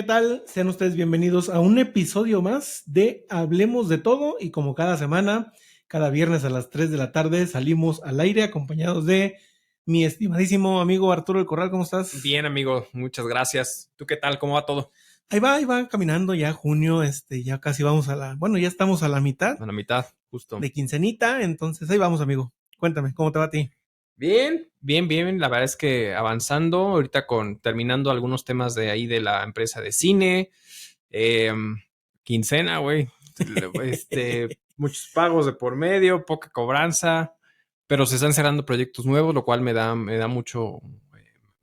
¿qué tal? Sean ustedes bienvenidos a un episodio más de Hablemos de Todo y como cada semana, cada viernes a las 3 de la tarde salimos al aire acompañados de mi estimadísimo amigo Arturo del Corral. ¿Cómo estás? Bien, amigo, muchas gracias. ¿Tú qué tal? ¿Cómo va todo? Ahí va caminando ya junio, ya casi vamos ya estamos a la mitad A la mitad, justo. de quincenita, entonces ahí vamos, amigo. Cuéntame, ¿cómo te va a ti? Bien, bien, bien. La verdad es que avanzando, ahorita terminando algunos temas de ahí de la empresa de cine, eh, quincena, güey. Muchos pagos de por medio, poca cobranza, pero se están cerrando proyectos nuevos, lo cual me da mucho,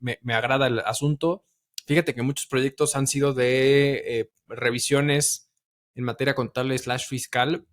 me agrada el asunto. Fíjate que muchos proyectos han sido de revisiones en materia contable / fiscal,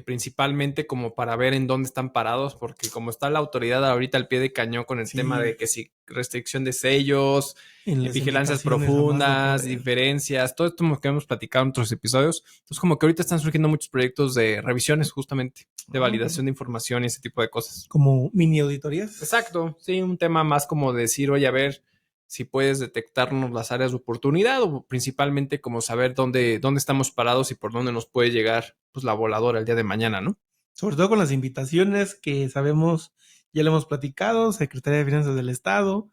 principalmente como para ver en dónde están parados, porque como está la autoridad ahorita al pie de cañón con el tema de que si restricción de sellos, En las vigilancias indicaciones a más no profundas, poder. diferencias, todo esto que hemos platicado en otros episodios. Entonces como que ahorita están surgiendo muchos proyectos de revisiones justamente, de validación de información y ese tipo de cosas. Como mini auditorías. Exacto, sí, un tema más como decir, oye, a ver si puedes detectarnos las áreas de oportunidad o principalmente como saber dónde estamos parados y por dónde nos puede llegar pues la voladora el día de mañana, ¿no? Sobre todo con las invitaciones que sabemos, ya lo hemos platicado, Secretaría de Finanzas del Estado,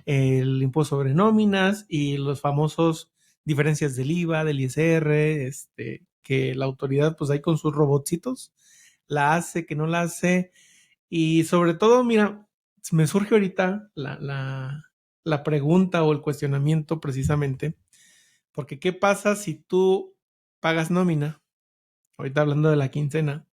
el impuesto sobre nóminas y los famosos diferencias del IVA, del ISR, que la autoridad pues ahí con sus robotcitos la hace, que no la hace. Y sobre todo, mira, me surge ahorita la pregunta o el cuestionamiento precisamente, porque ¿qué pasa si tú pagas nómina? Ahorita hablando de la quincena,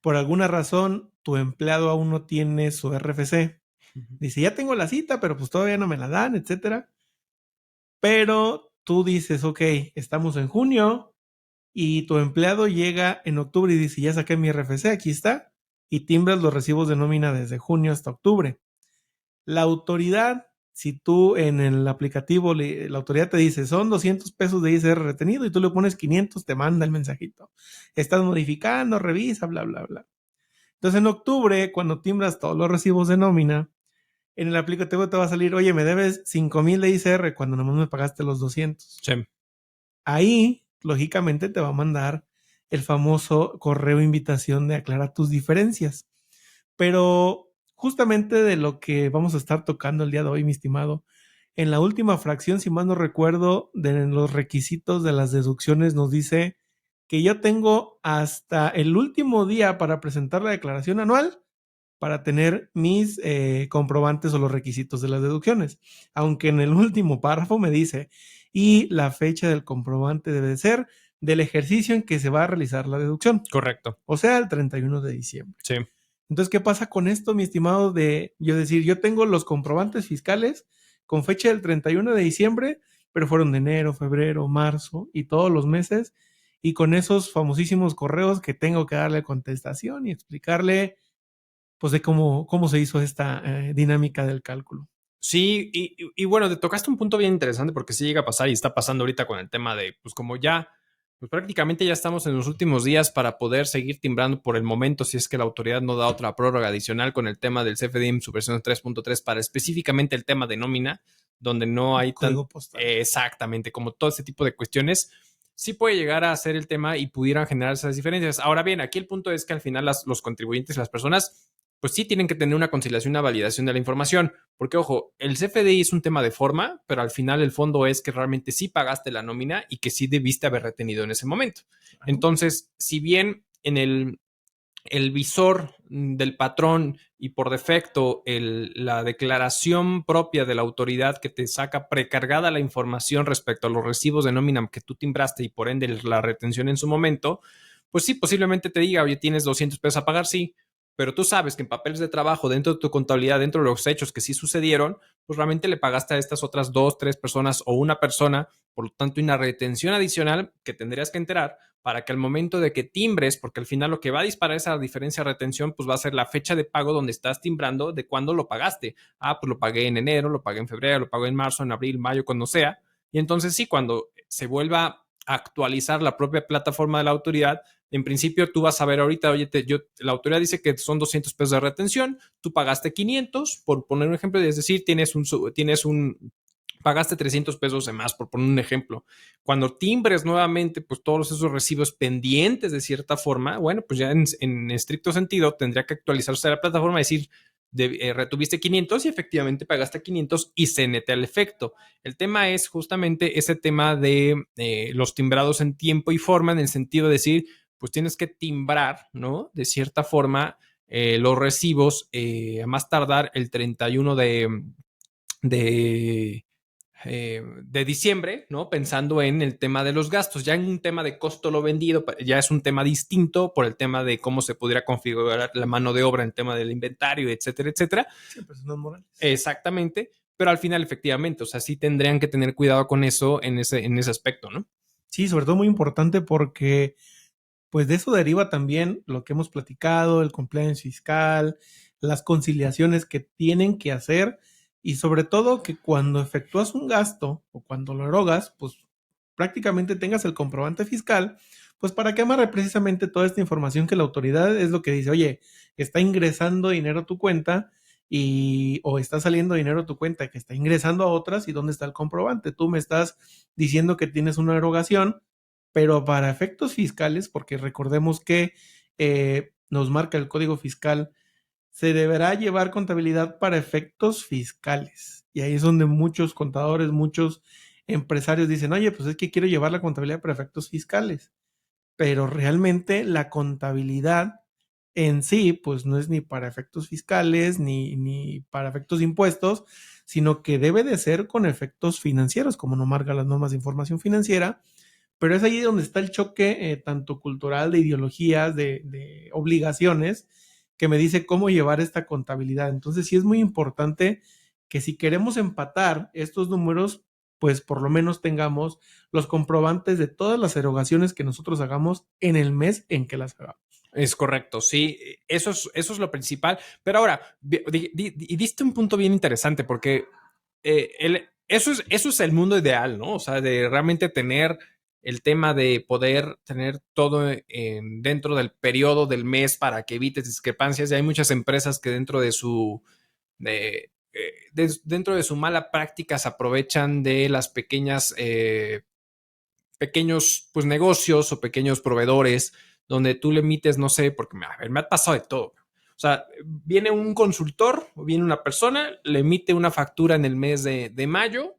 por alguna razón tu empleado aún no tiene su RFC. Dice, ya tengo la cita, pero pues todavía no me la dan, etcétera. Pero tú dices, ok, estamos en junio y tu empleado llega en octubre y dice, ya saqué mi RFC, aquí está, y timbras los recibos de nómina desde junio hasta octubre. La autoridad, si tú en el aplicativo, la autoridad te dice, son 200 pesos de ISR retenido y tú le pones 500, te manda el mensajito. Estás modificando, revisa, bla, bla, bla. Entonces en octubre, cuando timbras todos los recibos de nómina, en el aplicativo te va a salir, oye, me debes 5,000 de ISR cuando nomás me pagaste los 200. Sí. Ahí, lógicamente, te va a mandar el famoso correo invitación de aclarar tus diferencias. Pero justamente de lo que vamos a estar tocando el día de hoy, mi estimado, en la última fracción, si mal no recuerdo, de los requisitos de las deducciones nos dice que yo tengo hasta el último día para presentar la declaración anual para tener mis comprobantes o los requisitos de las deducciones. Aunque en el último párrafo me dice, y la fecha del comprobante debe ser del ejercicio en que se va a realizar la deducción. Correcto. O sea, el 31 de diciembre. Sí. Entonces, ¿qué pasa con esto, mi estimado? De yo decir, yo tengo los comprobantes fiscales con fecha del 31 de diciembre, pero fueron de enero, febrero, marzo y todos los meses, y con esos famosísimos correos que tengo que darle contestación y explicarle pues de cómo se hizo esta dinámica del cálculo. Sí, y bueno, te tocaste un punto bien interesante porque sí llega a pasar y está pasando ahorita con el tema de, pues como ya, pues prácticamente ya estamos en los últimos días para poder seguir timbrando por el momento si es que la autoridad no da otra prórroga adicional con el tema del CFDI en su versión 3.3 para específicamente el tema de nómina, donde no hay Código postal. Exactamente, como todo ese tipo de cuestiones, sí puede llegar a ser el tema y pudieran generar esas diferencias. Ahora bien, aquí el punto es que al final los contribuyentes, las personas, pues sí tienen que tener una conciliación, una validación de la información, porque ojo, el CFDI es un tema de forma, pero al final el fondo es que realmente sí pagaste la nómina y que sí debiste haber retenido en ese momento. Entonces, si bien en el visor del patrón y por defecto la declaración propia de la autoridad que te saca precargada la información respecto a los recibos de nómina que tú timbraste y por ende la retención en su momento, pues sí, posiblemente te diga, oye, tienes 200 pesos a pagar, sí, pero tú sabes que en papeles de trabajo, dentro de tu contabilidad, dentro de los hechos que sí sucedieron, pues realmente le pagaste a estas otras 2, 3 personas o una persona, por lo tanto, una retención adicional que tendrías que enterar para que al momento de que timbres, porque al final lo que va a disparar esa diferencia de retención, pues va a ser la fecha de pago donde estás timbrando de cuándo lo pagaste. Ah, pues lo pagué en enero, lo pagué en febrero, lo pagué en marzo, en abril, mayo, cuando sea. Y entonces sí, cuando se vuelva a actualizar la propia plataforma de la autoridad, en principio tú vas a ver ahorita, oye, la autoridad dice que son 200 pesos de retención, tú pagaste 500, por poner un ejemplo, es decir, tienes un pagaste 300 pesos de más, por poner un ejemplo. Cuando timbres nuevamente, pues todos esos recibos pendientes de cierta forma, bueno, pues ya en estricto sentido tendría que actualizarse la plataforma y decir, retuviste 500 y efectivamente pagaste 500 y se netea el efecto. El tema es justamente ese tema de los timbrados en tiempo y forma, en el sentido de decir, pues tienes que timbrar, ¿no? De cierta forma, los recibos a más tardar el 31 de, de diciembre, ¿no? Pensando en el tema de los gastos. Ya en un tema de costo lo vendido, ya es un tema distinto por el tema de cómo se pudiera configurar la mano de obra en tema del inventario, etcétera, etcétera. Sí, personas morales. Exactamente. Pero al final, efectivamente, o sea, sí tendrían que tener cuidado con eso en ese aspecto, ¿no? Sí, sobre todo muy importante porque pues de eso deriva también lo que hemos platicado, el compliance fiscal, las conciliaciones que tienen que hacer y sobre todo que cuando efectúas un gasto o cuando lo erogas, pues prácticamente tengas el comprobante fiscal, pues para que amarre precisamente toda esta información que la autoridad es lo que dice, oye, está ingresando dinero a tu cuenta y o está saliendo dinero a tu cuenta que está ingresando a otras y dónde está el comprobante. Tú me estás diciendo que tienes una erogación, pero para efectos fiscales, porque recordemos que nos marca el código fiscal, se deberá llevar contabilidad para efectos fiscales. Y ahí es donde muchos contadores, muchos empresarios dicen, oye, pues es que quiero llevar la contabilidad para efectos fiscales, pero realmente la contabilidad en sí, pues no es ni para efectos fiscales ni para efectos de impuestos, sino que debe de ser con efectos financieros, como no marca las normas de información financiera, pero es ahí donde está el choque tanto cultural, de ideologías, de obligaciones, que me dice cómo llevar esta contabilidad. Entonces sí es muy importante que si queremos empatar estos números, pues por lo menos tengamos los comprobantes de todas las erogaciones que nosotros hagamos en el mes en que las hagamos. Es correcto, sí, eso es lo principal. Pero ahora, y diste un punto bien interesante porque eso es el mundo ideal, ¿no? O sea, de realmente tener el tema de poder tener todo dentro del periodo del mes para que evites discrepancias. Y hay muchas empresas que dentro de dentro de su mala práctica se aprovechan de las pequeños pues negocios o pequeños proveedores donde tú le emites, no sé, porque a ver, me ha pasado de todo. O sea, viene un consultor o viene una persona, le emite una factura en el mes de mayo,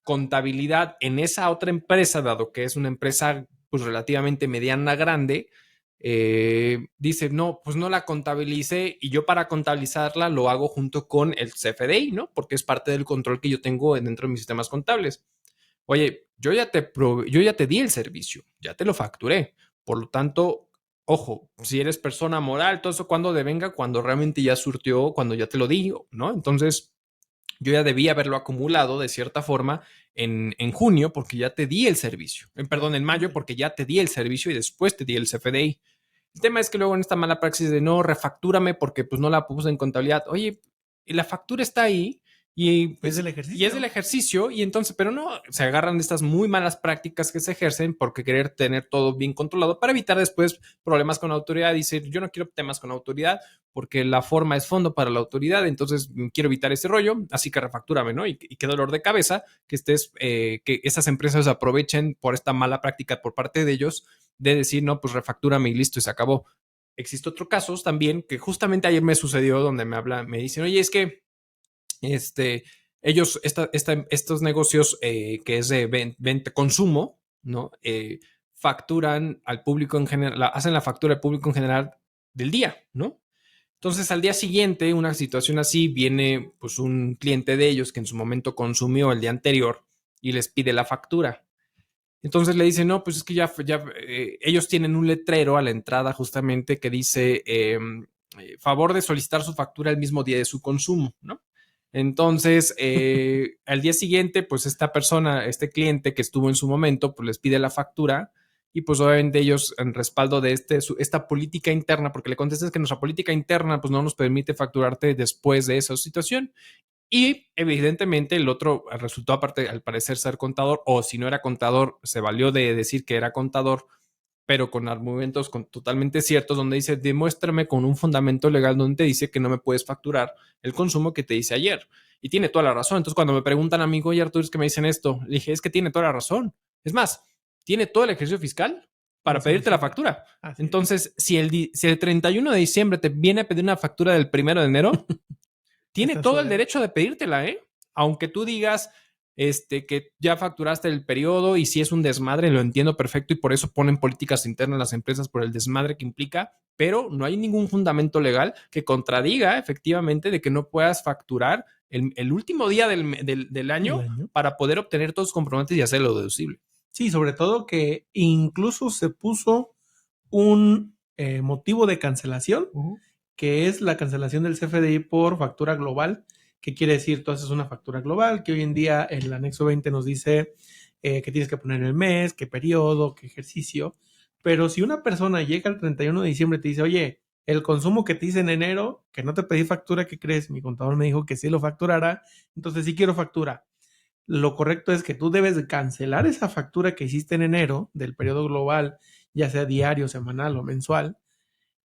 contabilidad en esa otra empresa, dado que es una empresa pues relativamente mediana, grande, dice, no, pues no la contabilicé y yo para contabilizarla lo hago junto con el CFDI, ¿no? Porque es parte del control que yo tengo dentro de mis sistemas contables. Oye, yo ya te di el servicio, ya te lo facturé. Por lo tanto, ojo, si eres persona moral, todo eso cuando devenga, cuando realmente ya surtió, cuando ya te lo di, ¿no? Entonces, yo ya debía haberlo acumulado de cierta forma en junio porque ya te di el servicio. Perdón, en mayo porque ya te di el servicio y después te di el CFDI. El tema es que luego en esta mala praxis de no, refactúrame porque pues no la puse en contabilidad. Oye, y la factura está ahí y, Es pues, del y es ejercicio. del ejercicio y entonces, pero no, se agarran de estas muy malas prácticas que se ejercen porque querer tener todo bien controlado para evitar después problemas con la autoridad. Dice, yo no quiero temas con la autoridad porque la forma es fondo para la autoridad, entonces quiero evitar ese rollo, así que refactúrame, ¿no? Y qué dolor de cabeza que que esas empresas aprovechen por esta mala práctica por parte de ellos de decir, no, pues refactúrame y listo y se acabó. Existe otro caso también que justamente ayer me sucedió donde me dicen, oye, es que este, ellos, estos negocios que es de venta, consumo, ¿no? Facturan al público en general, hacen la factura al público en general del día, ¿no? Entonces, al día siguiente, una situación así, viene pues un cliente de ellos que en su momento consumió el día anterior y les pide la factura. Entonces le dicen, no, pues es que ellos tienen un letrero a la entrada justamente que dice, favor de solicitar su factura el mismo día de su consumo, ¿no? Entonces, al día siguiente, pues esta persona, este cliente que estuvo en su momento, pues les pide la factura y pues obviamente ellos en respaldo de esta política interna, porque le contestas que nuestra política interna pues no nos permite facturarte después de esa situación. Y evidentemente el otro resultó, aparte, al parecer ser contador, o si no era contador, se valió de decir que era contador pero con argumentos totalmente ciertos, donde dice, demuéstrame con un fundamento legal donde te dice que no me puedes facturar el consumo que te hice ayer. Y tiene toda la razón. Entonces, cuando me preguntan a mí, oye, Arturo, es que me dicen esto, le dije, es que tiene toda la razón. Es más, tiene todo el ejercicio fiscal para pedirte la factura. Entonces, si el 31 de diciembre te viene a pedir una factura del 1 de enero, tiene todo el derecho de pedírtela, ¿eh? Aunque tú digas que ya facturaste el periodo y si es un desmadre, lo entiendo perfecto y por eso ponen políticas internas en las empresas por el desmadre que implica, pero no hay ningún fundamento legal que contradiga efectivamente de que no puedas facturar el último día del año para poder obtener todos los comprobantes y hacerlo deducible. Sí, sobre todo que incluso se puso un motivo de cancelación, que es la cancelación del CFDI por factura global. ¿Qué quiere decir? Tú haces una factura global, que hoy en día el anexo 20 nos dice que tienes que poner el mes, qué periodo, qué ejercicio. Pero si una persona llega el 31 de diciembre y te dice, oye, el consumo que te hice en enero, que no te pedí factura, ¿qué crees? Mi contador me dijo que sí lo facturara, entonces sí quiero factura. Lo correcto es que tú debes de cancelar esa factura que hiciste en enero del periodo global, ya sea diario, semanal o mensual,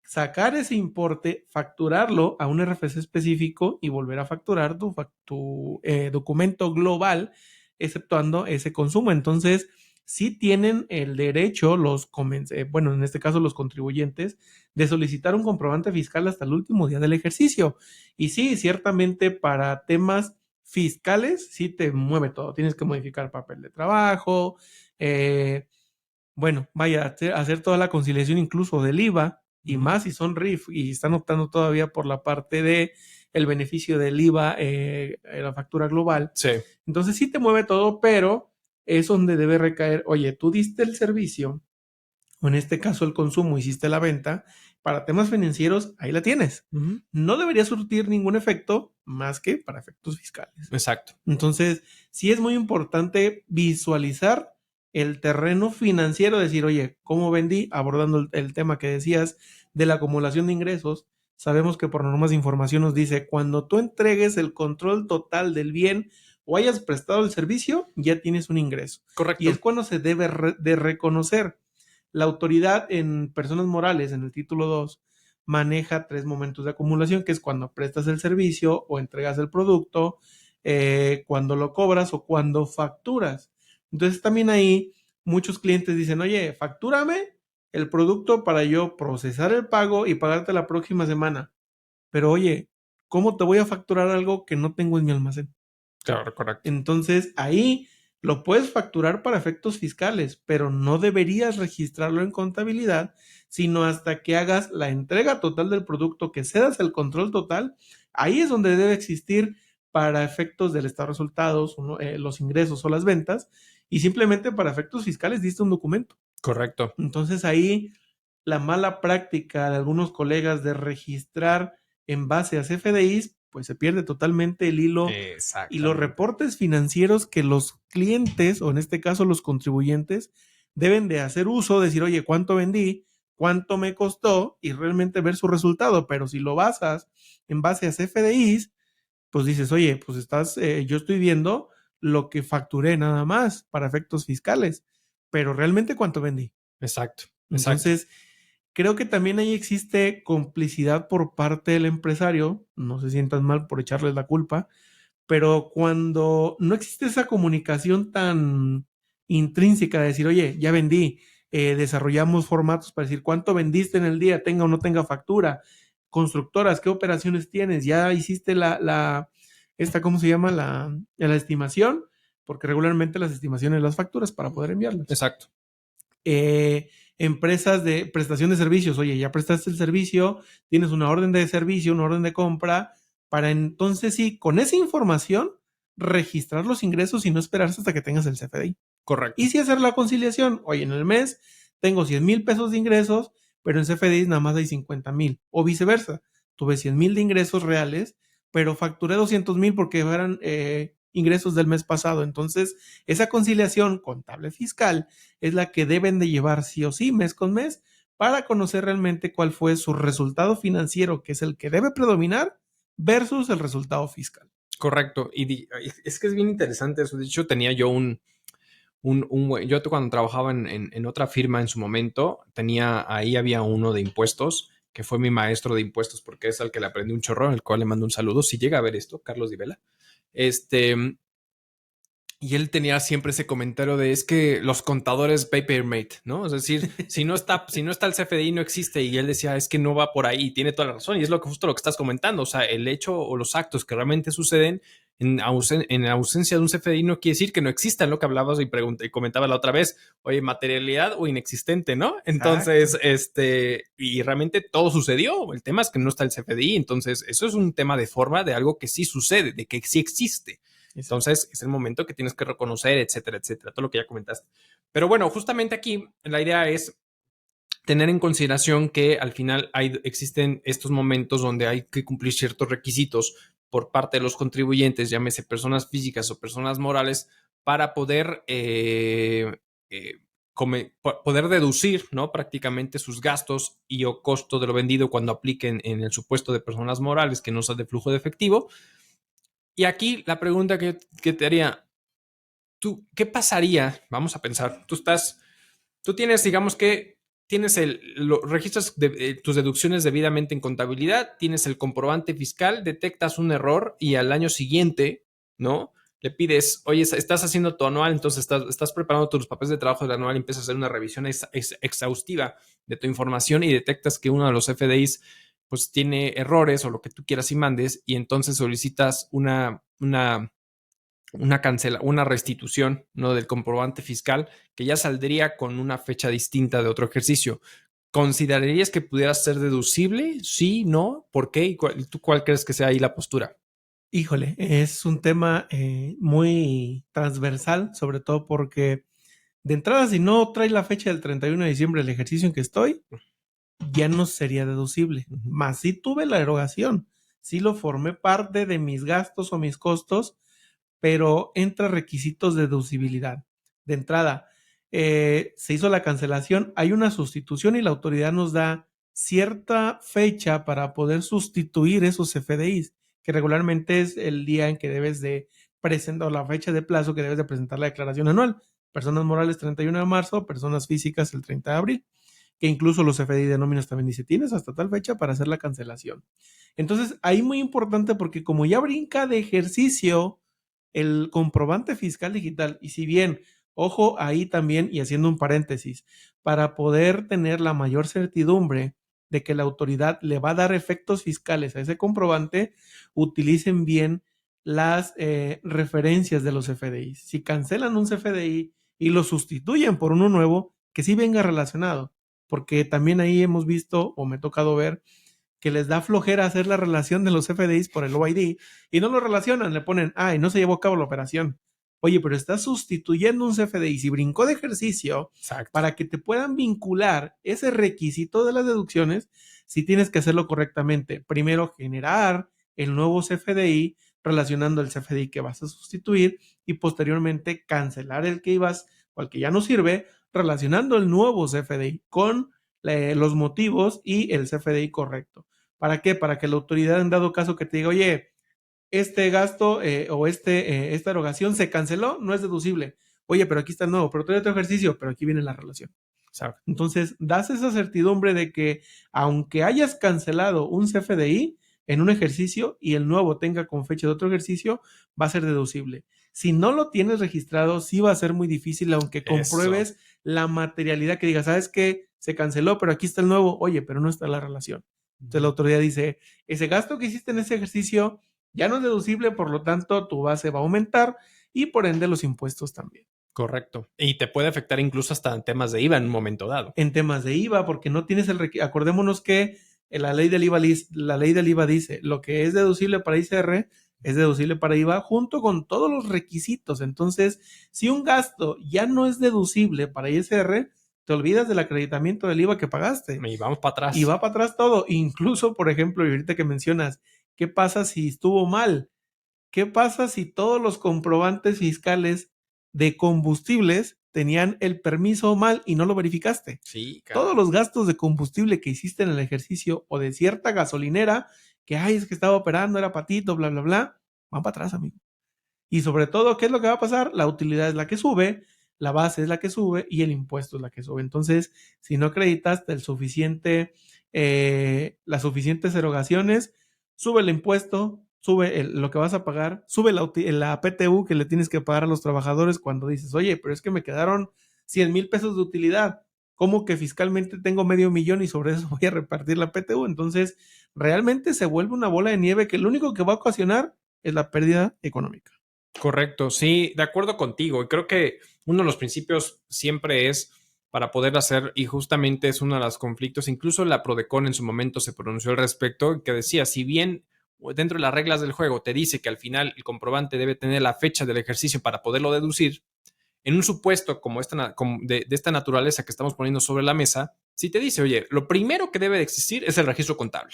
sacar ese importe, facturarlo a un RFC específico y volver a facturar tu documento global, exceptuando ese consumo. Entonces, sí tienen el derecho bueno, en este caso los contribuyentes, de solicitar un comprobante fiscal hasta el último día del ejercicio. Y sí, ciertamente para temas fiscales, sí te mueve todo. Tienes que modificar papel de trabajo, bueno, vaya, hacer toda la conciliación incluso del IVA, y más si son RIF y están optando todavía por la parte de el beneficio del IVA en la factura global. Sí. Entonces sí te mueve todo, pero es donde debe recaer, oye, tú diste el servicio, o en este caso el consumo, hiciste la venta, para temas financieros, ahí la tienes. No debería surtir ningún efecto más que para efectos fiscales. Exacto. Entonces, sí es muy importante visualizar el terreno financiero, decir, oye, ¿cómo vendí? Abordando el tema que decías de la acumulación de ingresos, sabemos que por normas de información nos dice, cuando tú entregues el control total del bien o hayas prestado el servicio, ya tienes un ingreso. Correcto. Y es cuando se debe de reconocer. La autoridad en personas morales, en el título 2, maneja 3 momentos de acumulación, que es cuando prestas el servicio o entregas el producto, cuando lo cobras o cuando facturas. Entonces también ahí muchos clientes dicen, oye, factúrame el producto para yo procesar el pago y pagarte la próxima semana. Pero oye, ¿cómo te voy a facturar algo que no tengo en mi almacén? Claro, correcto. Entonces ahí lo puedes facturar para efectos fiscales, pero no deberías registrarlo en contabilidad, sino hasta que hagas la entrega total del producto, que cedas el control total. Ahí es donde debe existir para efectos del estado de resultados, los ingresos o las ventas, y simplemente para efectos fiscales diste un documento. Correcto. Entonces ahí la mala práctica de algunos colegas de registrar en base a CFDIs, pues se pierde totalmente el hilo. Y los reportes financieros que los clientes, o en este caso los contribuyentes, deben de hacer uso, decir, oye, ¿cuánto vendí? ¿Cuánto me costó? Y realmente ver su resultado. Pero si lo basas en base a CFDIs, pues dices, oye, pues yo estoy viendo lo que facturé nada más para efectos fiscales, pero realmente cuánto vendí. Exacto. Entonces, creo que también ahí existe complicidad por parte del empresario, no se sientan mal por echarles la culpa, pero cuando no existe esa comunicación tan intrínseca de decir, oye, ya vendí, desarrollamos formatos para decir cuánto vendiste en el día, tenga o no tenga factura, constructoras, qué operaciones tienes, ya hiciste ¿cómo se llama? La estimación, porque regularmente las estimaciones las facturas para poder enviarlas. Exacto. Empresas de prestación de servicios, oye, ya prestaste el servicio, tienes una orden de servicio, una orden de compra, para entonces sí, con esa información, registrar los ingresos y no esperarse hasta que tengas el CFDI. Correcto. Y si hacer la conciliación, oye, en el mes tengo 100,000 pesos de ingresos, pero en CFDI nada más hay 50,000, o viceversa, tuve 100,000 de ingresos reales, pero facturé 200,000 porque eran ingresos del mes pasado. Entonces, esa conciliación contable fiscal es la que deben de llevar sí o sí, mes con mes, para conocer realmente cuál fue su resultado financiero, que es el que debe predominar, versus el resultado fiscal. Correcto. Y es que es bien interesante eso. De hecho, tenía yo un Yo cuando trabajaba en otra firma en su momento, ahí había uno de impuestos, que fue mi maestro de impuestos, porque es al que le aprendí un chorro, al cual le mando un saludo. Si llega a ver esto, Carlos Di Vela. Y él tenía siempre ese comentario de es que los contadores papermate, ¿no? Es decir, si no está el CFDI no existe. Y él decía, es que no va por ahí. Y tiene toda la razón. Y es justo lo que estás comentando. O sea, el hecho o los actos que realmente suceden en ausencia de un CFDI no quiere decir que no existan, lo que hablabas y comentaba la otra vez. Oye, materialidad o inexistente, ¿no? Entonces, y realmente todo sucedió. El tema es que no está el CFDI. Entonces, eso es un tema de forma de algo que sí sucede, de que sí existe. Entonces es el momento que tienes que reconocer, etcétera, etcétera, todo lo que ya comentaste. Pero bueno, justamente aquí la idea es tener en consideración que al final existen estos momentos donde hay que cumplir ciertos requisitos por parte de los contribuyentes, llámese personas físicas o personas morales, para poder poder deducir, ¿no? Prácticamente sus gastos y o costo de lo vendido cuando apliquen en el supuesto de personas morales que no sea de flujo de efectivo. Y aquí la pregunta que te haría, ¿qué pasaría? Vamos a pensar, tú tienes, digamos que tienes registras tus deducciones debidamente en contabilidad, tienes el comprobante fiscal, detectas un error y al año siguiente, ¿no? Le pides, oye, estás haciendo tu anual, entonces estás preparando tus papeles de trabajo del anual y empiezas a hacer una revisión exhaustiva de tu información y detectas que uno de los FDIs pues tiene errores o lo que tú quieras y mandes, y entonces solicitas una restitución, ¿no? Del comprobante fiscal que ya saldría con una fecha distinta de otro ejercicio. ¿Considerarías que pudiera ser deducible? Sí, no, ¿por qué? ¿Y tú cuál crees que sea ahí la postura? Híjole, es un tema muy transversal, sobre todo porque de entrada, si no trae la fecha del 31 de diciembre del ejercicio en que estoy, ya no sería deducible. Más si tuve la erogación, si lo formé parte de mis gastos o mis costos, pero entra requisitos de deducibilidad. De entrada, se hizo la cancelación, hay una sustitución y la autoridad nos da cierta fecha para poder sustituir esos FDIs, que regularmente es el día en que debes de presentar, la fecha de plazo que debes de presentar la declaración anual. Personas morales 31 de marzo, personas físicas el 30 de abril, que incluso los FDI de nóminas también dice, tienes hasta tal fecha para hacer la cancelación. Entonces, ahí muy importante porque como ya brinca de ejercicio el comprobante fiscal digital, y si bien, ojo ahí también, y haciendo un paréntesis, para poder tener la mayor certidumbre de que la autoridad le va a dar efectos fiscales a ese comprobante, utilicen bien las referencias de los CFDIs. Si cancelan un CFDI y lo sustituyen por uno nuevo, que sí venga relacionado, porque también ahí hemos visto, o me ha tocado ver, que les da flojera hacer la relación de los FDIs por el OID y no lo relacionan, le ponen, ay, no se llevó a cabo la operación. Oye, pero estás sustituyendo un CFDI, si brincó de ejercicio, Exacto. Para que te puedan vincular ese requisito de las deducciones, si tienes que hacerlo correctamente. Primero, generar el nuevo CFDI relacionando el CFDI que vas a sustituir y posteriormente cancelar el que ibas o el que ya no sirve, relacionando el nuevo CFDI con los motivos y el CFDI correcto. ¿Para qué? Para que la autoridad en dado caso que te diga, oye, este gasto o esta erogación se canceló, no es deducible. Oye, pero aquí está el nuevo, pero trae otro ejercicio, pero aquí viene la relación. Entonces, das esa certidumbre de que aunque hayas cancelado un CFDI en un ejercicio y el nuevo tenga con fecha de otro ejercicio, va a ser deducible. Si no lo tienes registrado, sí va a ser muy difícil, aunque compruebes la materialidad que digas, ¿sabes qué? Se canceló, pero aquí está el nuevo. Oye, pero no está la relación. Entonces la autoridad dice, ese gasto que hiciste en ese ejercicio ya no es deducible, por lo tanto tu base va a aumentar y por ende los impuestos también. Correcto. Y te puede afectar incluso hasta en temas de IVA en un momento dado. En temas de IVA, porque no tienes acordémonos que la ley del IVA dice, lo que es deducible para ICR es deducible para IVA junto con todos los requisitos. Entonces, si un gasto ya no es deducible para ISR, te olvidas del acreditamiento del IVA que pagaste. Y vamos para atrás. Y va para atrás todo. Incluso, por ejemplo, y ahorita que mencionas, ¿qué pasa si estuvo mal? ¿Qué pasa si todos los comprobantes fiscales de combustibles tenían el permiso mal y no lo verificaste? Sí, todos los gastos de combustible que hiciste en el ejercicio o de cierta gasolinera que, ay, es que estaba operando, era patito, bla, bla, bla, van para atrás, amigo. Y sobre todo, ¿qué es lo que va a pasar? La utilidad es la que sube, la base es la que sube y el impuesto es la que sube. Entonces, si no acreditaste las suficientes erogaciones, sube el impuesto, sube lo que vas a pagar, sube la PTU que le tienes que pagar a los trabajadores cuando dices, oye, pero es que me quedaron 100,000 pesos de utilidad. ¿Cómo que fiscalmente tengo medio millón y sobre eso voy a repartir la PTU? Entonces, realmente se vuelve una bola de nieve que lo único que va a ocasionar es la pérdida económica. Correcto, sí, de acuerdo contigo. Y creo que uno de los principios siempre es para poder hacer, y justamente es uno de los conflictos, incluso la Prodecon en su momento se pronunció al respecto, que decía, si bien dentro de las reglas del juego te dice que al final el comprobante debe tener la fecha del ejercicio para poderlo deducir, en un supuesto como de esta naturaleza que estamos poniendo sobre la mesa, si te dice, oye, lo primero que debe de existir es el registro contable.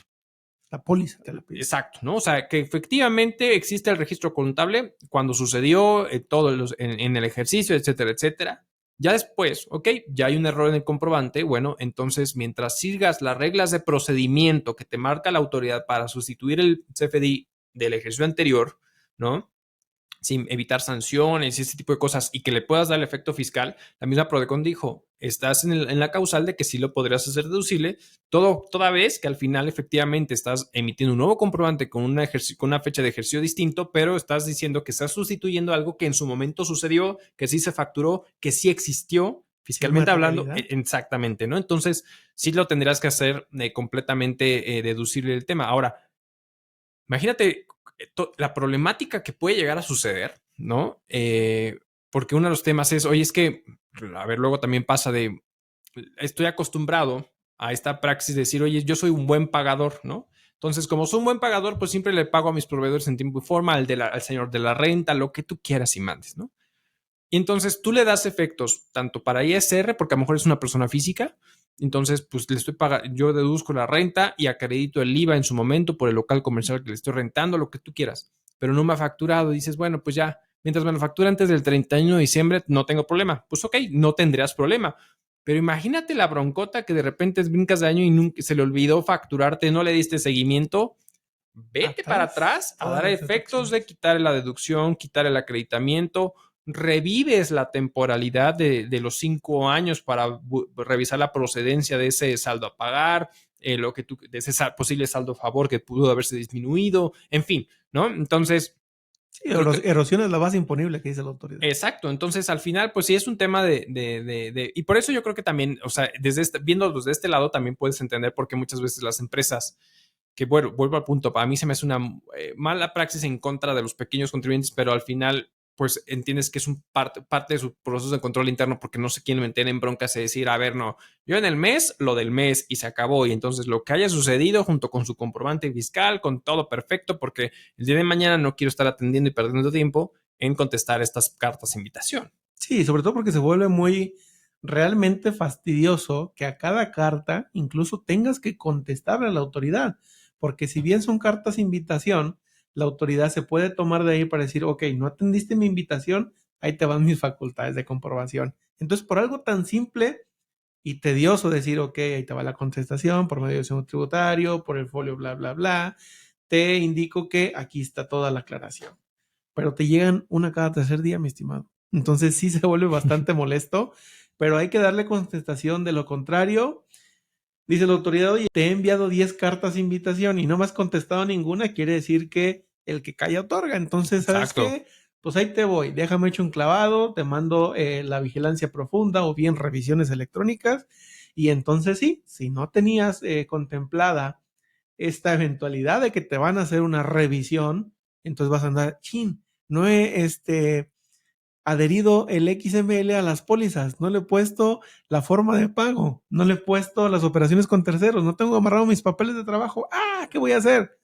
La póliza te la pide. Exacto, ¿no? O sea, que efectivamente existe el registro contable cuando sucedió todo en el ejercicio, etcétera, etcétera. Ya después, ok, ya hay un error en el comprobante. Bueno, entonces, mientras sigas las reglas de procedimiento que te marca la autoridad para sustituir el CFDI del ejercicio anterior, ¿no? Sin evitar sanciones y ese tipo de cosas y que le puedas dar el efecto fiscal, la misma Prodecon dijo, estás en la causal de que sí lo podrías hacer deducible, toda vez que al final efectivamente estás emitiendo un nuevo comprobante con una fecha de ejercicio distinto, pero estás diciendo que estás sustituyendo algo que en su momento sucedió, que sí se facturó, que sí existió, fiscalmente hablando, exactamente, ¿no? Entonces, sí lo tendrás que hacer completamente deducible el tema. Ahora, imagínate la problemática que puede llegar a suceder, ¿no? Porque uno de los temas es, oye, es que, a ver, luego también pasa de, estoy acostumbrado a esta praxis de decir, oye, yo soy un buen pagador, ¿no? Entonces, como soy un buen pagador, pues siempre le pago a mis proveedores en tiempo y forma, al señor de la renta, lo que tú quieras y mandes, ¿no? Y entonces tú le das efectos tanto para ISR, porque a lo mejor es una persona física, entonces pues le estoy pagando, yo deduzco la renta y acredito el IVA en su momento por el local comercial que le estoy rentando, lo que tú quieras, pero no me ha facturado. Dices, bueno, pues ya, mientras me lo factura antes del 31 de diciembre, no tengo problema. Pues ok, no tendrías problema. Pero imagínate la broncota que de repente brincas de año y nunca se le olvidó facturarte, no le diste seguimiento. Vete para atrás a dar efectos de quitar la deducción, quitar el acreditamiento, revives la temporalidad de los 5 años para revisar la procedencia de ese saldo a pagar, de ese posible saldo a favor que pudo haberse disminuido, en fin, ¿no? Entonces... Sí, erosión es la base imponible que dice la autoridad. Exacto, entonces al final, pues sí es un tema y por eso yo creo que también, o sea, viendo desde este lado también puedes entender por qué muchas veces las empresas, que bueno, vuelvo al punto, para mí se me hace una mala praxis en contra de los pequeños contribuyentes, pero al final, pues entiendes que es parte de su proceso de control interno porque no se quieren meter en broncas y decir, a ver, no, yo en el mes, lo del mes y se acabó, y entonces lo que haya sucedido junto con su comprobante fiscal, con todo perfecto, porque el día de mañana no quiero estar atendiendo y perdiendo tiempo en contestar estas cartas de invitación. Sí, sobre todo porque se vuelve muy realmente fastidioso que a cada carta incluso tengas que contestarle a la autoridad, porque si bien son cartas de invitación, la autoridad se puede tomar de ahí para decir, ok, no atendiste mi invitación, ahí te van mis facultades de comprobación. Entonces, por algo tan simple y tedioso decir, ok, ahí te va la contestación por medio de un tributario, por el folio, bla, bla, bla, te indico que aquí está toda la aclaración. Pero te llegan una cada tercer día, mi estimado. Entonces sí se vuelve bastante molesto, pero hay que darle contestación. De lo contrario, dice la autoridad, oye, te he enviado 10 cartas de invitación y no me has contestado ninguna, quiere decir que el que calla otorga. Entonces, ¿sabes qué? Pues ahí te voy, déjame echar un clavado, te mando la vigilancia profunda o bien revisiones electrónicas. Y entonces sí, si no tenías contemplada esta eventualidad de que te van a hacer una revisión, entonces vas a andar, chin, no he adherido el XML a las pólizas, no le he puesto la forma de pago, no le he puesto las operaciones con terceros, no tengo amarrado mis papeles de trabajo. ¿Qué voy a hacer?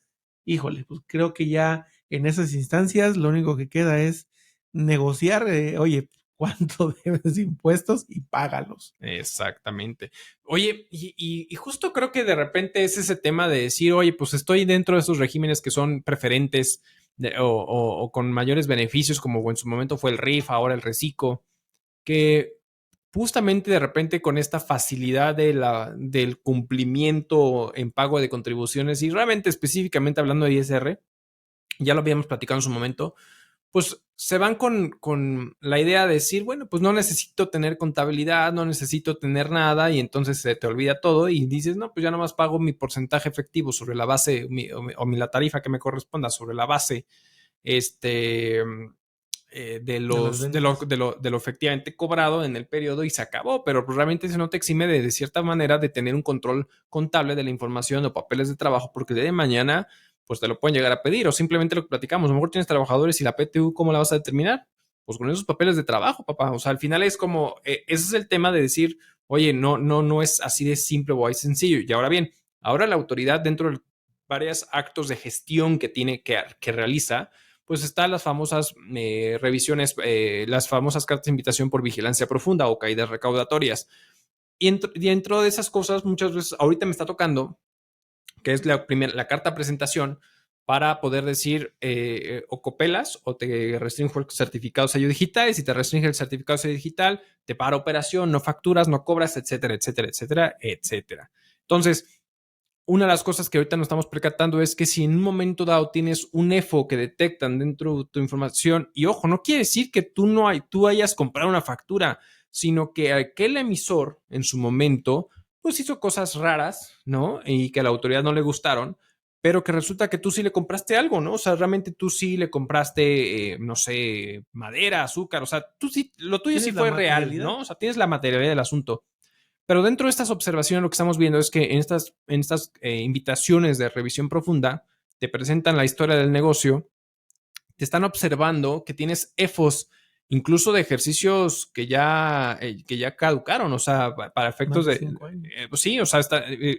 Híjole, pues creo que ya en esas instancias lo único que queda es negociar, oye, cuánto debes de impuestos y págalos. Exactamente. Oye, y justo creo que de repente es ese tema de decir, oye, pues estoy dentro de esos regímenes que son preferentes o con mayores beneficios, como en su momento fue el RIF, ahora el RECICO, que justamente de repente con esta facilidad del cumplimiento en pago de contribuciones y realmente específicamente hablando de ISR, ya lo habíamos platicado en su momento, pues se van con la idea de decir, bueno, pues no necesito tener contabilidad, no necesito tener nada, y entonces se te olvida todo y dices, no, pues ya nomás pago mi porcentaje efectivo sobre la base la tarifa que me corresponda sobre la base este, De las ventas. de lo efectivamente cobrado en el periodo y se acabó, pero pues realmente eso no te exime de cierta manera de tener un control contable de la información o papeles de trabajo, porque el día de mañana pues te lo pueden llegar a pedir, o simplemente lo que platicamos, a lo mejor tienes trabajadores y la PTU, ¿cómo la vas a determinar? Pues con esos papeles de trabajo, papá. O sea, al final es como, ese es el tema de decir, oye, no es así de simple o así sencillo. Y ahora bien, ahora la autoridad dentro de varios actos de gestión que realiza, pues están las famosas revisiones, las famosas cartas de invitación por vigilancia profunda o caídas recaudatorias. Y dentro de esas cosas, muchas veces, ahorita me está tocando, que es la carta presentación, para poder decir, o copelas o te restringo el certificado de sello digital, y si te restringe el certificado de sello digital, te para operación, no facturas, no cobras, etcétera, etcétera, etcétera, etcétera. Entonces, una de las cosas que ahorita nos estamos percatando es que si en un momento dado tienes un EFO que detectan dentro de tu información, y ojo, no quiere decir que tú hayas comprado una factura, sino que aquel emisor en su momento pues hizo cosas raras, ¿no? Y que a la autoridad no le gustaron, pero que resulta que tú sí le compraste algo, ¿no? O sea, realmente tú sí le compraste, no sé, madera, azúcar, o sea, tú sí, lo tuyo sí ¿Tienes la fue real, materialidad? ¿no? O sea, tienes la materialidad del asunto. Pero dentro de estas observaciones lo que estamos viendo es que en estas invitaciones de revisión profunda te presentan la historia del negocio, te están observando que tienes EFOS, incluso de ejercicios que ya caducaron, o sea, para Más efectos de de, 5 años. pues sí, o sea,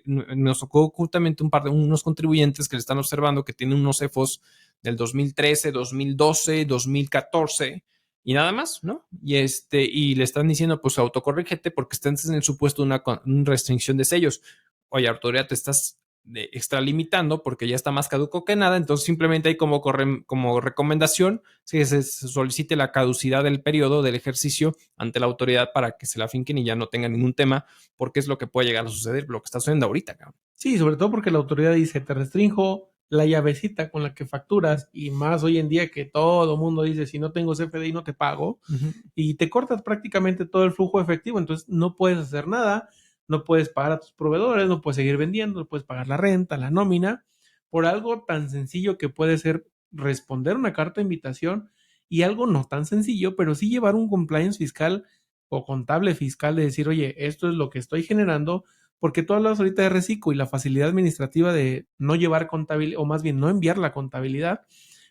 nos tocó justamente unos contribuyentes que le están observando que tienen unos EFOS del 2013, 2012, 2014 y nada más, ¿no? Y le están diciendo, pues autocorrígete porque estás en el supuesto de una restricción de sellos. Oye, autoridad, te estás extralimitando porque ya está más caduco que nada, entonces simplemente hay como recomendación que se solicite la caducidad del periodo del ejercicio ante la autoridad para que se la finquen y ya no tenga ningún tema, porque es lo que puede llegar a suceder, lo que está sucediendo ahorita, cabrón. Sí, sobre todo porque la autoridad dice, te restrinjo la llavecita con la que facturas y más hoy en día que todo mundo dice, si no tengo CFDI no te pago Uh -huh. y te cortas prácticamente todo el flujo efectivo, entonces no puedes hacer nada, no puedes pagar a tus proveedores, no puedes seguir vendiendo, no puedes pagar la renta, la nómina, por algo tan sencillo que puede ser responder una carta de invitación y algo no tan sencillo, pero sí llevar un compliance fiscal o contable fiscal de decir, oye, esto es lo que estoy generando, porque tú hablas ahorita de reciclo y la facilidad administrativa de no llevar contabilidad, o más bien no enviar la contabilidad,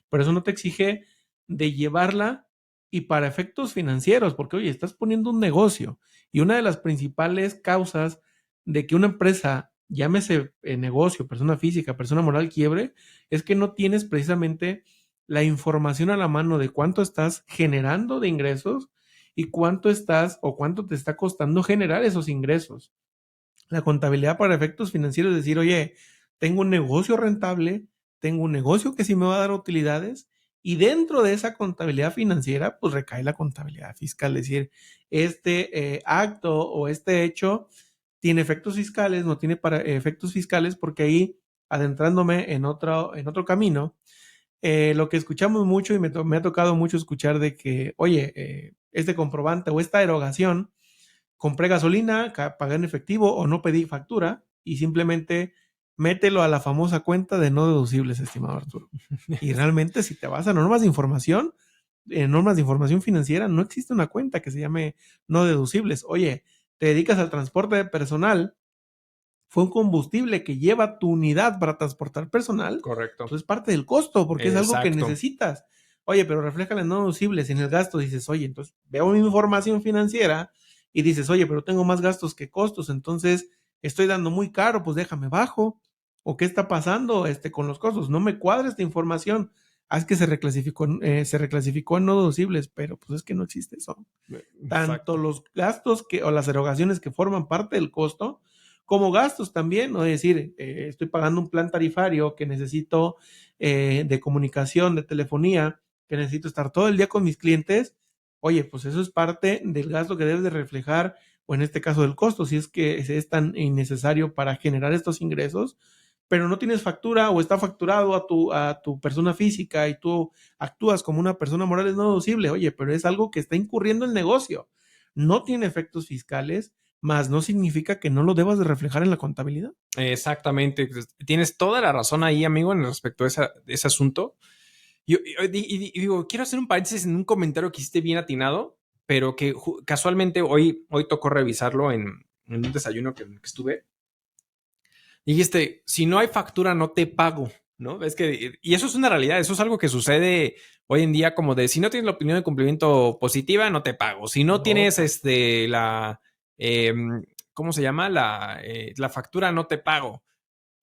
pero eso no te exige de llevarla y para efectos financieros, porque oye, estás poniendo un negocio y una de las principales causas de que una empresa, llámese negocio, persona física, persona moral, quiebre, es que no tienes precisamente la información a la mano de cuánto estás generando de ingresos y cuánto estás o cuánto te está costando generar esos ingresos. La contabilidad para efectos financieros es decir, oye, tengo un negocio rentable, tengo un negocio que sí me va a dar utilidades y dentro de esa contabilidad financiera, pues recae la contabilidad fiscal, es decir, este acto o este hecho tiene efectos fiscales, no tiene para, efectos fiscales porque ahí, adentrándome en otro camino, lo que escuchamos mucho y me ha tocado mucho escuchar de que, oye, este comprobante o esta erogación compré gasolina, pagué en efectivo o no pedí factura y simplemente mételo a la famosa cuenta de no deducibles, estimado Arturo. Y realmente si te vas a normas de información, en normas de información financiera no existe una cuenta que se llame no deducibles. Oye, te dedicas al transporte de personal, fue un combustible que lleva tu unidad para transportar personal, Correcto. pues es parte del costo porque es algo que Exacto. necesitas. Oye, pero refleja las no deducibles en el gasto. Dices, oye, entonces veo mi información financiera y dices, oye, pero tengo más gastos que costos, entonces estoy dando muy caro, pues déjame bajo. ¿O qué está pasando con los costos? No me cuadra esta información. Ah, es que se reclasificó en no deducibles, pero pues es que no existe eso. Tanto Exacto. los gastos o las erogaciones que forman parte del costo, como gastos también, ¿no? Es decir, estoy pagando un plan tarifario que necesito de comunicación, de telefonía, que necesito estar todo el día con mis clientes. Oye, pues eso es parte del gasto que debes de reflejar, o en este caso del costo, si es que es tan innecesario para generar estos ingresos, pero no tienes factura o está facturado a tu persona física y tú actúas como una persona moral, es no deducible. Oye, pero es algo que está incurriendo el negocio. No tiene efectos fiscales, más no significa que no lo debas de reflejar en la contabilidad. Exactamente. Tienes toda la razón ahí, amigo, en respecto de ese asunto. Y digo, quiero hacer un paréntesis en un comentario que hiciste bien atinado, pero que casualmente hoy tocó revisarlo en un desayuno que estuve. Dijiste, si no hay factura, no te pago, ¿no? Es que, y eso es una realidad, eso es algo que sucede hoy en día, como de si no tienes la opinión de cumplimiento positiva, no te pago. Si no tienes eh, ¿cómo se llama? La factura, no te pago.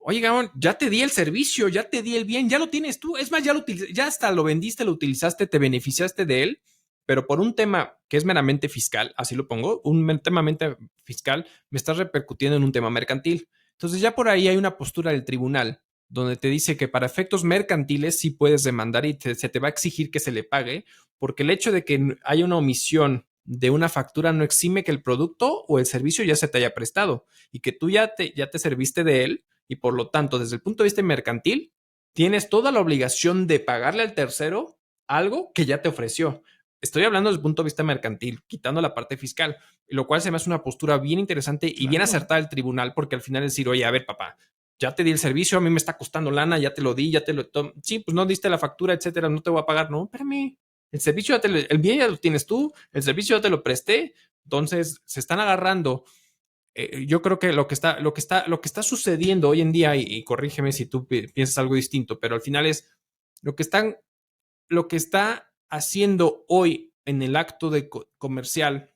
Oye, Gabón, ya te di el servicio, ya te di el bien, ya lo tienes tú. Es más, ya hasta lo vendiste, lo utilizaste, te beneficiaste de él, pero por un tema que es meramente fiscal, así lo pongo, un tema meramente fiscal, me estás repercutiendo en un tema mercantil. Entonces ya por ahí hay una postura del tribunal donde te dice que para efectos mercantiles sí puedes demandar y se te va a exigir que se le pague, porque el hecho de que haya una omisión de una factura no exime que el producto o el servicio ya se te haya prestado y que tú ya te serviste de él y por lo tanto, desde el punto de vista mercantil, tienes toda la obligación de pagarle al tercero algo que ya te ofreció. Estoy hablando desde el punto de vista mercantil, quitando la parte fiscal, lo cual se me hace una postura bien interesante y bien acertada del tribunal, porque al final es decir, oye, a ver, papá, ya te di el servicio, a mí me está costando lana, ya te lo di, ya te lo... Sí, pues no diste la factura, etcétera, no te voy a pagar. No, espérame, el servicio el bien ya lo tienes tú, el servicio ya te lo presté, entonces se están agarrando. Yo creo que lo que está sucediendo hoy en día, y corrígeme si tú piensas algo distinto, pero al final es lo que están, lo que está haciendo hoy en el acto de comercial,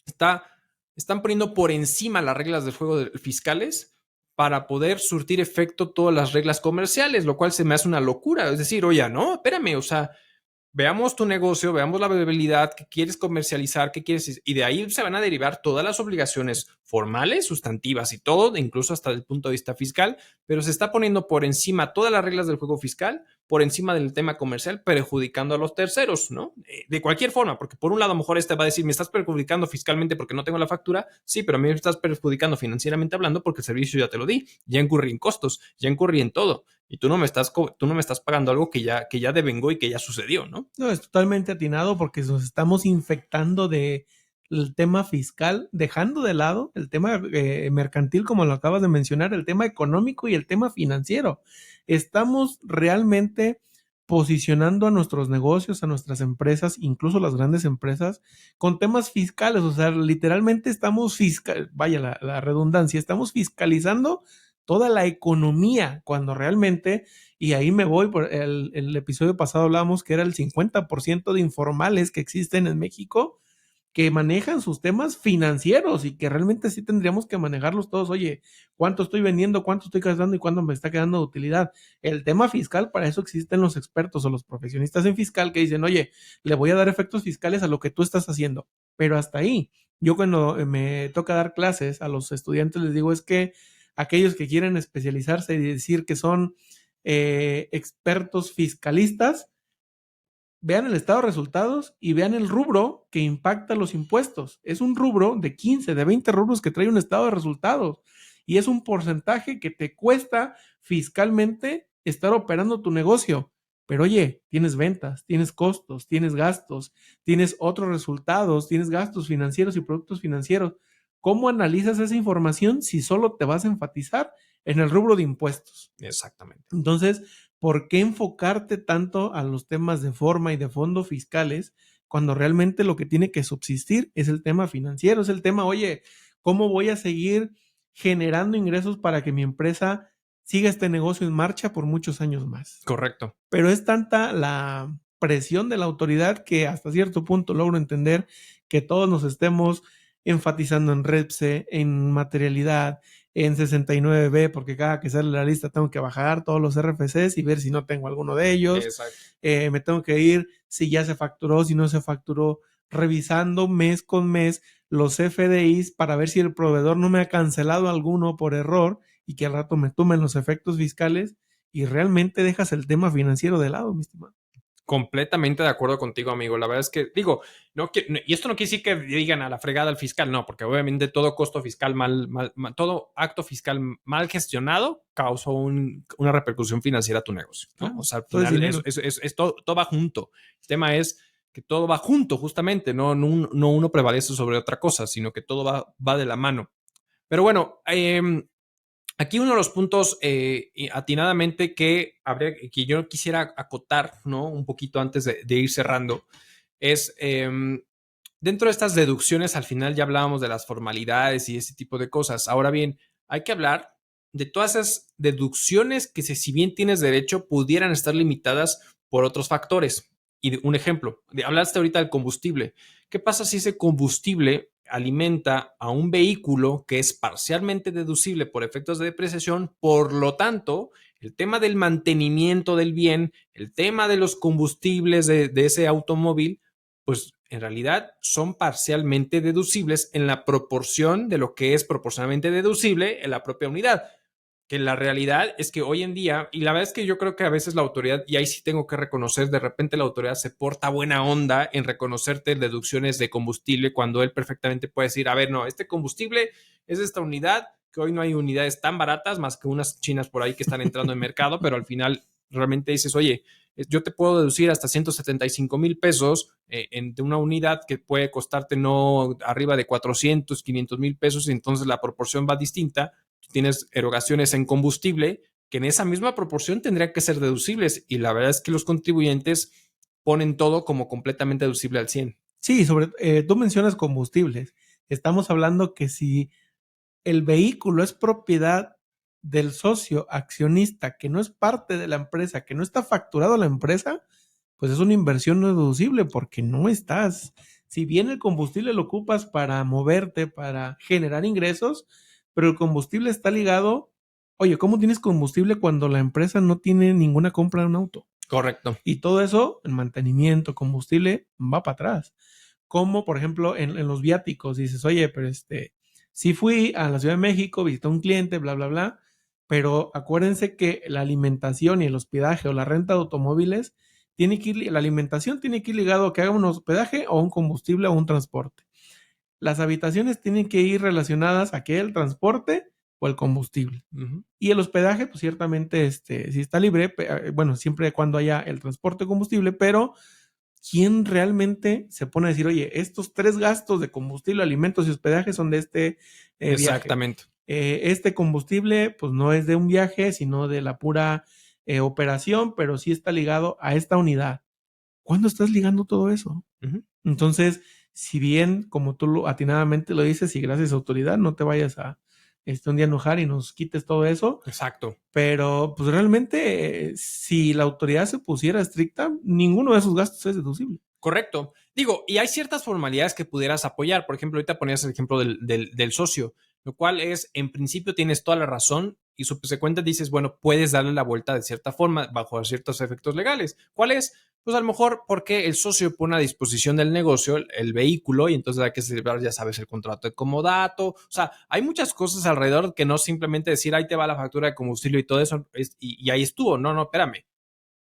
está, están poniendo por encima las reglas del juego fiscales para poder surtir efecto todas las reglas comerciales, lo cual se me hace una locura. Es decir, oye, no, espérame, o sea, veamos tu negocio, veamos la viabilidad, qué quieres comercializar, qué quieres, y de ahí se van a derivar todas las obligaciones formales, sustantivas y todo, incluso hasta el punto de vista fiscal, pero se está poniendo por encima todas las reglas del juego fiscal, por encima del tema comercial, perjudicando a los terceros, ¿no? De cualquier forma, porque por un lado a lo mejor este va a decir, me estás perjudicando fiscalmente porque no tengo la factura, sí, pero a mí me estás perjudicando financieramente hablando porque el servicio ya te lo di, ya incurrí en costos, ya incurrí en todo y tú no me estás pagando algo que ya devengó y que ya sucedió, ¿no? No, es totalmente atinado porque nos estamos infectando de el tema fiscal, dejando de lado el tema mercantil, como lo acabas de mencionar, el tema económico y el tema financiero. Estamos realmente posicionando a nuestros negocios, a nuestras empresas, incluso las grandes empresas, con temas fiscales. O sea, literalmente estamos vaya la redundancia, estamos fiscalizando toda la economía, cuando realmente, y ahí me voy, por el episodio pasado hablábamos que era el 50% de informales que existen en México que manejan sus temas financieros y que realmente sí tendríamos que manejarlos todos. Oye, ¿cuánto estoy vendiendo? ¿Cuánto estoy gastando? ¿Y cuánto me está quedando de utilidad? El tema fiscal, para eso existen los expertos o los profesionistas en fiscal que dicen, oye, le voy a dar efectos fiscales a lo que tú estás haciendo. Pero hasta ahí, yo cuando me toca dar clases a los estudiantes les digo es que aquellos que quieren especializarse y decir que son expertos fiscalistas, vean el estado de resultados y vean el rubro que impacta los impuestos. Es un rubro de 15, de 20 rubros que trae un estado de resultados y es un porcentaje que te cuesta fiscalmente estar operando tu negocio. Pero oye, tienes ventas, tienes costos, tienes gastos, tienes otros resultados, tienes gastos financieros y productos financieros. ¿Cómo analizas esa información si solo te vas a enfatizar en el rubro de impuestos? Exactamente. Entonces, ¿por qué enfocarte tanto a los temas de forma y de fondo fiscales cuando realmente lo que tiene que subsistir es el tema financiero? Es el tema, oye, ¿cómo voy a seguir generando ingresos para que mi empresa siga este negocio en marcha por muchos años más? Correcto. Pero es tanta la presión de la autoridad que hasta cierto punto logro entender que todos nos estemos enfatizando en REPSE, en materialidad, en 69B, porque cada que sale la lista tengo que bajar todos los RFCs y ver si no tengo alguno de ellos. Me tengo que ir si ya se facturó, si no se facturó, revisando mes con mes los FDIs para ver si el proveedor no me ha cancelado alguno por error y que al rato me tomen los efectos fiscales y realmente dejas el tema financiero de lado, mi estimado. Completamente de acuerdo contigo, amigo. La verdad es que, digo, y esto no quiere decir que digan a la fregada al fiscal, no, porque obviamente todo costo fiscal todo acto fiscal mal gestionado causó una repercusión financiera a tu negocio, ¿no? Claro, O sea, al todo es final dinero. todo va junto. El tema es que todo va junto, justamente, no uno prevalece sobre otra cosa, sino que todo va de la mano. Pero bueno, aquí uno de los puntos atinadamente que yo quisiera acotar, ¿no? Un poquito antes de ir cerrando, es dentro de estas deducciones, al final ya hablábamos de las formalidades y ese tipo de cosas. Ahora bien, hay que hablar de todas esas deducciones que si bien tienes derecho, pudieran estar limitadas por otros factores. Y un ejemplo, hablaste ahorita del combustible. ¿Qué pasa si ese combustible alimenta a un vehículo que es parcialmente deducible por efectos de depreciación? Por lo tanto, el tema del mantenimiento del bien, el tema de los combustibles de ese automóvil, pues en realidad son parcialmente deducibles en la proporción de lo que es proporcionalmente deducible en la propia unidad. Que la realidad es que hoy en día, y la verdad es que yo creo que a veces la autoridad, y ahí sí tengo que reconocer, de repente la autoridad se porta buena onda en reconocerte deducciones de combustible cuando él perfectamente puede decir, a ver, no, este combustible es de esta unidad, que hoy no hay unidades tan baratas más que unas chinas por ahí que están entrando en mercado, pero al final realmente dices, oye, yo te puedo deducir hasta 175,000 pesos de una unidad que puede costarte no arriba de 400,000, 500,000 pesos, y entonces la proporción va distinta. Tienes erogaciones en combustible que en esa misma proporción tendrían que ser deducibles, y la verdad es que los contribuyentes ponen todo como completamente deducible al 100. Sí, tú mencionas combustibles. Estamos hablando que si el vehículo es propiedad del socio accionista que no es parte de la empresa, que no está facturado a la empresa, pues es una inversión no deducible porque no estás. Si bien el combustible lo ocupas para moverte, para generar ingresos, pero el combustible está ligado. Oye, ¿cómo tienes combustible cuando la empresa no tiene ninguna compra de un auto? Correcto. Y todo eso, el mantenimiento, combustible, va para atrás. Como, por ejemplo, en los viáticos, dices, oye, pero sí fui a la Ciudad de México, visité a un cliente, bla, bla, bla, pero acuérdense que la alimentación y el hospedaje o la renta de automóviles la alimentación tiene que ir ligado a que haga un hospedaje o un combustible o un transporte. Las habitaciones tienen que ir relacionadas a que el transporte o el combustible. Uh-huh. Y el hospedaje, pues ciertamente, si está libre, bueno, siempre y cuando haya el transporte o combustible, pero ¿quién realmente se pone a decir, oye, estos 3 gastos de combustible, alimentos y hospedaje son de este viaje? Exactamente. Este combustible, pues no es de un viaje, sino de la pura operación, pero sí está ligado a esta unidad. ¿Cuándo estás ligando todo eso? Uh-huh. Entonces, si bien, como tú atinadamente lo dices, y gracias a autoridad, no te vayas a un día enojar y nos quites todo eso. Exacto. Pero, pues realmente, si la autoridad se pusiera estricta, ninguno de esos gastos es deducible. Correcto. Digo, y hay ciertas formalidades que pudieras apoyar. Por ejemplo, ahorita ponías el ejemplo del socio, lo cual es, en principio tienes toda la razón, y subsecuente dices, bueno, puedes darle la vuelta de cierta forma bajo ciertos efectos legales. ¿Cuál es? Pues a lo mejor porque el socio pone a disposición del negocio el vehículo, y entonces hay que celebrar, ya sabes, el contrato de comodato. O sea, hay muchas cosas alrededor que no simplemente decir, ahí te va la factura de combustible y todo eso, y ahí estuvo. No, espérame.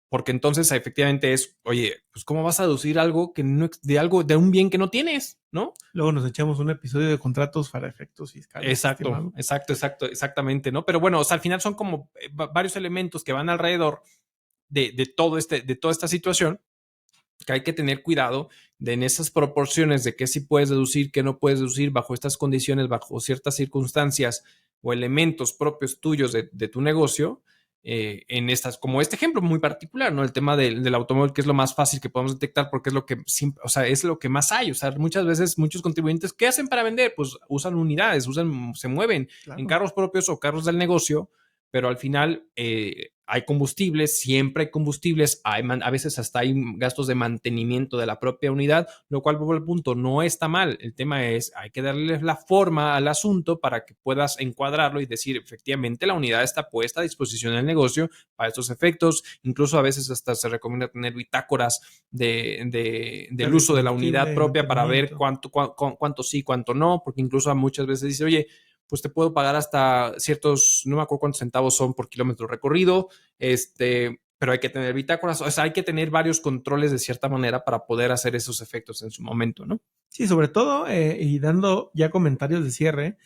Porque entonces efectivamente es, oye, pues ¿cómo vas a deducir algo que no, de un bien que no tienes, ¿no? Luego nos echamos un episodio de contratos para efectos fiscales. Exactamente, ¿no? Pero bueno, o sea, al final son como varios elementos que van alrededor de toda esta situación, que hay que tener cuidado en esas proporciones de qué sí puedes deducir, qué no puedes deducir bajo estas condiciones, bajo ciertas circunstancias o elementos propios tuyos de tu negocio. En estas, como este ejemplo muy particular, ¿no? El tema del automóvil, que es lo más fácil que podemos detectar porque es lo que, o sea, es lo que más hay. O sea, muchas veces muchos contribuyentes, ¿qué hacen para vender? Pues usan unidades, se mueven en carros propios o carros del negocio, pero al final hay combustibles, siempre hay combustibles, a veces hasta hay gastos de mantenimiento de la propia unidad, lo cual, por el punto, no está mal. El tema es, hay que darle la forma al asunto para que puedas encuadrarlo y decir, efectivamente, la unidad está puesta a disposición del negocio para estos efectos. Incluso a veces hasta se recomienda tener bitácoras del uso de la unidad propia para ver cuánto sí, cuánto no, porque incluso muchas veces dice, oye, pues te puedo pagar hasta ciertos, no me acuerdo cuántos centavos son por kilómetro recorrido, pero hay que tener bitácoras, o sea, hay que tener varios controles de cierta manera para poder hacer esos efectos en su momento, ¿no? Sí, sobre todo, y dando ya comentarios de cierre,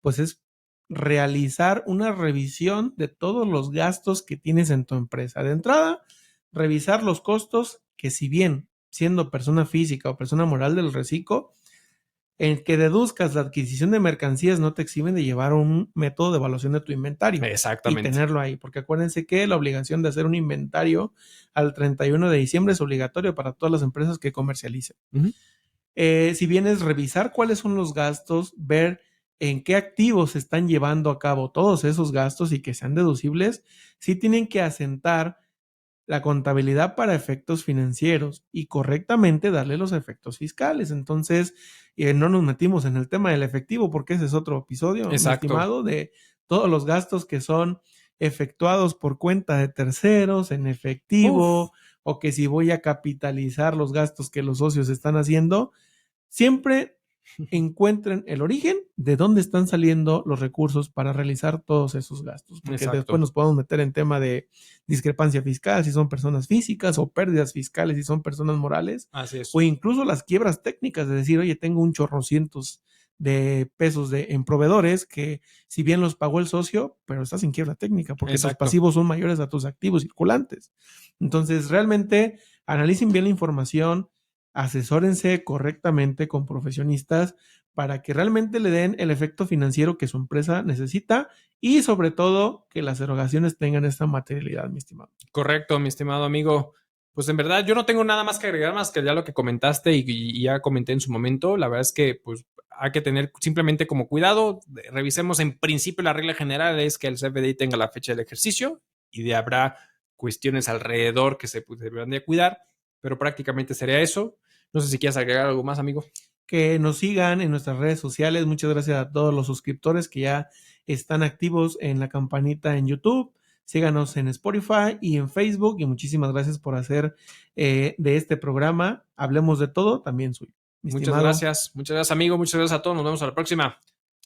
pues es realizar una revisión de todos los gastos que tienes en tu empresa. De entrada, revisar los costos que, si bien siendo persona física o persona moral del reciclo, en que deduzcas la adquisición de mercancías no te eximen de llevar un método de evaluación de tu inventario y Exactamente. tenerlo ahí, porque acuérdense que la obligación de hacer un inventario al 31 de diciembre es obligatorio para todas las empresas que comercialicen. Si bien es revisar cuáles son los gastos, ver en qué activos se están llevando a cabo todos esos gastos y que sean deducibles, sí tienen que asentar la contabilidad para efectos financieros y correctamente darle los efectos fiscales. Entonces, no nos metimos en el tema del efectivo porque ese es otro episodio, mi Exacto. estimado, de todos los gastos que son efectuados por cuenta de terceros en efectivo, o que si voy a capitalizar los gastos que los socios están haciendo, siempre encuentren el origen de dónde están saliendo los recursos para realizar todos esos gastos, porque Exacto. después nos podemos meter en tema de discrepancia fiscal si son personas físicas, o pérdidas fiscales si son personas morales, Así es. o incluso las quiebras técnicas de decir, oye, tengo un chorrocientos de pesos en proveedores que, si bien los pagó el socio, pero estás en quiebra técnica porque tus pasivos son mayores a tus activos circulantes. Entonces, realmente analicen bien la información, asesórense correctamente con profesionistas para que realmente le den el efecto financiero que su empresa necesita, y sobre todo que las erogaciones tengan esta materialidad, mi estimado. Correcto, mi estimado amigo. Pues en verdad yo no tengo nada más que agregar más que ya lo que comentaste y ya comenté en su momento. La verdad es que pues hay que tener simplemente como cuidado. Revisemos en principio, la regla general es que el CFDI tenga la fecha del ejercicio y de habrá cuestiones alrededor que se deberán de cuidar, pero prácticamente sería eso. No sé si quieres agregar algo más, amigo. Que nos sigan en nuestras redes sociales. Muchas gracias a todos los suscriptores que ya están activos en la campanita en YouTube. Síganos en Spotify y en Facebook, y muchísimas gracias por hacer de este programa Hablemos de Todo también suyo. Muchas gracias, amigo. Muchas gracias a todos. Nos vemos a la próxima.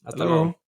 Hasta luego.